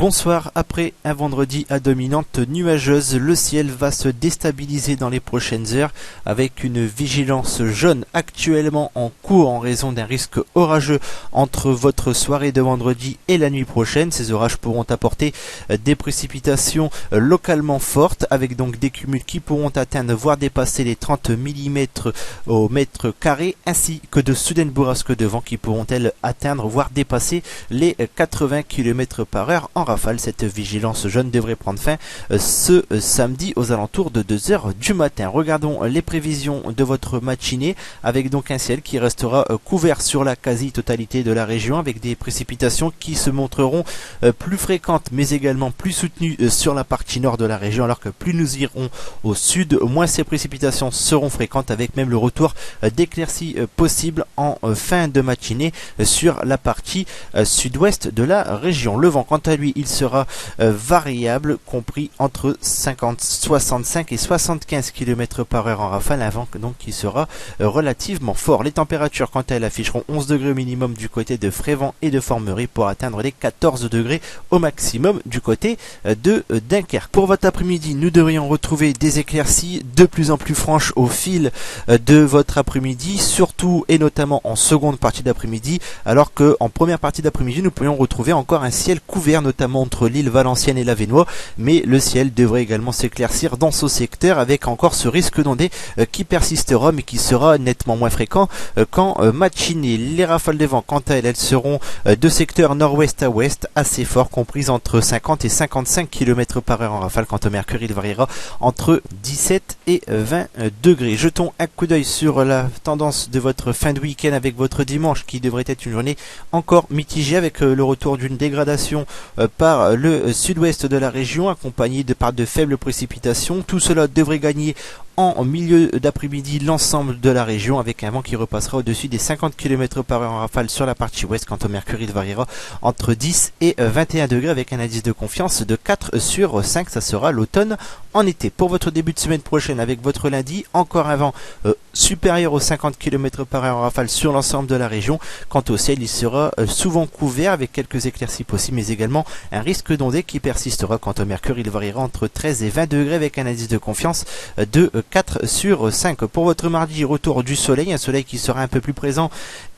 Bonsoir, après un vendredi à dominante nuageuse, le ciel va se déstabiliser dans les prochaines heures avec une vigilance jaune actuellement en cours en raison d'un risque orageux entre votre soirée de vendredi et la nuit prochaine. Ces orages pourront apporter des précipitations localement fortes avec donc des cumuls qui pourront atteindre voire dépasser les 30 mm au mètre carré ainsi que de soudaines bourrasques de vent qui pourront elles atteindre voire dépasser les 80 km/h en rafale. Cette vigilance jaune devrait prendre fin ce samedi aux alentours de 2h du matin. Regardons les prévisions de votre matinée avec donc un ciel qui restera couvert sur la quasi-totalité de la région avec des précipitations qui se montreront plus fréquentes mais également plus soutenues sur la partie nord de la région, alors que plus nous irons au sud, moins ces précipitations seront fréquentes avec même le retour d'éclaircies possibles en fin de matinée sur la partie sud-ouest de la région. Le vent, quant à lui, il sera variable, compris entre 65 et 75 km/h en rafale, un vent donc qui sera relativement fort. Les températures, quant à elles, afficheront 11 degrés au minimum du côté de Frévent et de Formerie pour atteindre les 14 degrés au maximum du côté de Dunkerque. Pour votre après-midi, nous devrions retrouver des éclaircies de plus en plus franches au fil de votre après-midi, surtout et notamment en seconde partie d'après-midi, alors que en première partie d'après-midi, nous pourrions retrouver encore un ciel couvert, notamment entre l'île Valenciennes et l'Avesnois, mais le ciel devrait également s'éclaircir dans ce secteur avec encore ce risque d'ondée qui persistera mais qui sera nettement moins fréquent qu'en matinée. Les rafales de vent, quant à elles, seront de secteur nord-ouest à ouest assez fort, comprises entre 50 et 55 km/h en rafale. Quant au mercure, il variera entre 17 et 20 degrés. Jetons un coup d'œil sur la tendance de votre fin de week-end avec votre dimanche qui devrait être une journée encore mitigée avec le retour d'une dégradation par le sud-ouest de la région accompagné par de faibles précipitations. Tout cela devrait gagner en milieu d'après-midi l'ensemble de la région avec un vent qui repassera au-dessus des 50 km/h en rafale sur la partie ouest. Quant au mercure, il variera entre 10 et 21 degrés avec un indice de confiance de 4 sur 5. Ça sera l'automne en été. Pour votre début de semaine prochaine avec votre lundi, encore un vent supérieur aux 50 km/h en rafale sur l'ensemble de la région. Quant au ciel, il sera souvent couvert avec quelques éclaircies possibles mais également un risque d'ondée qui persistera. Quant au mercure, il variera entre 13 et 20 degrés avec un indice de confiance de 4 sur 5. Pour votre mardi, retour du soleil, un soleil qui sera un peu plus présent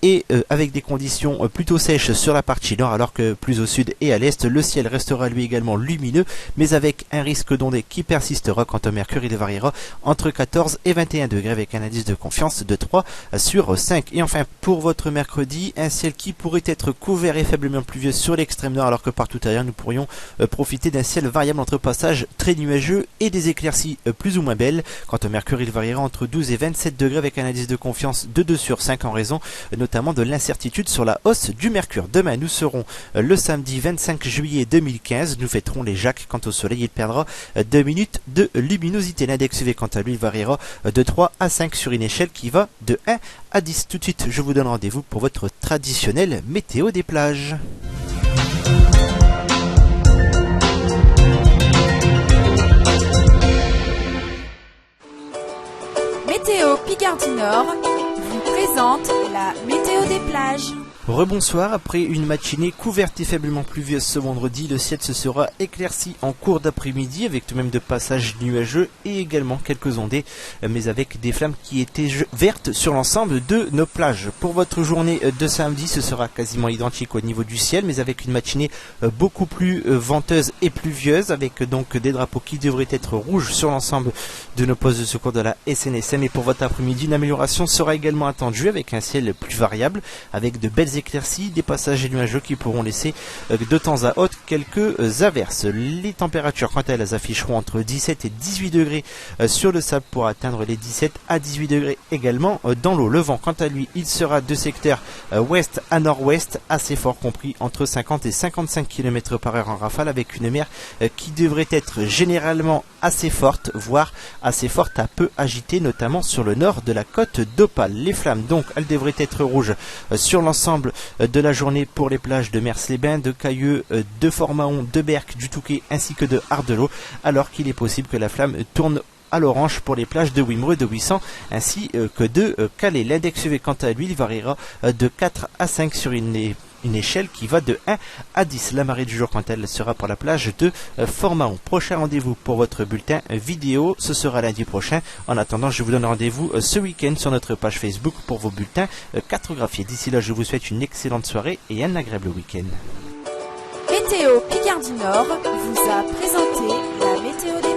et avec des conditions plutôt sèches sur la partie nord, alors que plus au sud et à l'est, le ciel restera lui également lumineux, mais avec un risque d'ondée qui persistera. Quant au mercure, il variera entre 14 et 21 degrés avec un indice de confiance de 3 sur 5. Et enfin, pour votre mercredi, un ciel qui pourrait être couvert et faiblement pluvieux sur l'extrême nord, alors que partout ailleurs, nous pourrions profiter d'un ciel variable entre passages très nuageux et des éclaircies plus ou moins belles. Quant au mercure, il variera entre 12 et 27 degrés avec un indice de confiance de 2 sur 5 en raison notamment de l'incertitude sur la hausse du mercure. Demain, nous serons le samedi 25 juillet 2015. Nous fêterons les Jacques. Quant au soleil, il perdra 2 minutes de luminosité. L'index UV, quant à lui, variera de 3 à 5 sur une échelle qui va de 1 à 10. Tout de suite, je vous donne rendez-vous pour votre traditionnelle météo des plages. Météo Picardie Nord vous présente la météo des plages. Rebonsoir, après une matinée couverte et faiblement pluvieuse ce vendredi, le ciel se sera éclairci en cours d'après-midi avec tout de même de passages nuageux et également quelques ondées, mais avec des flammes qui étaient vertes sur l'ensemble de nos plages. Pour votre journée de samedi, ce sera quasiment identique au niveau du ciel, mais avec une matinée beaucoup plus venteuse et pluvieuse, avec donc des drapeaux qui devraient être rouges sur l'ensemble de nos postes de secours de la SNSM. Et pour votre après-midi, une amélioration sera également attendue avec un ciel plus variable, avec de belles éclaircies, des passages nuageux qui pourront laisser de temps à autre quelques averses. Les températures, quant à elles, afficheront entre 17 et 18 degrés sur le sable pour atteindre les 17 à 18 degrés également dans l'eau. Le vent, quant à lui, il sera de secteur ouest à nord-ouest, assez fort, compris entre 50 et 55 km/h en rafale, avec une mer qui devrait être généralement assez forte, voire assez forte à peu agitée, notamment sur le nord de la côte d'Opale. Les flammes, donc, elles devraient être rouges sur l'ensemble de la journée pour les plages de Mers-les-Bains, de Cailleux, de Fort-Mahon, de Berck, du Touquet ainsi que de Ardelot, alors qu'il est possible que la flamme tourne à l'orange pour les plages de Wimereux, de Ouessant ainsi que de Calais. L'index UV, quant à lui, il variera de 4 à 5 sur une une échelle qui va de 1 à 10. La marée du jour, quant à elle, sera pour la plage de Fort-Mahon. Prochain rendez-vous pour votre bulletin vidéo, ce sera lundi prochain. En attendant, je vous donne rendez-vous ce week-end sur notre page Facebook pour vos bulletins cartographiés. D'ici là, je vous souhaite une excellente soirée et un agréable week-end. Météo Picardie Nord vous a présenté la météo des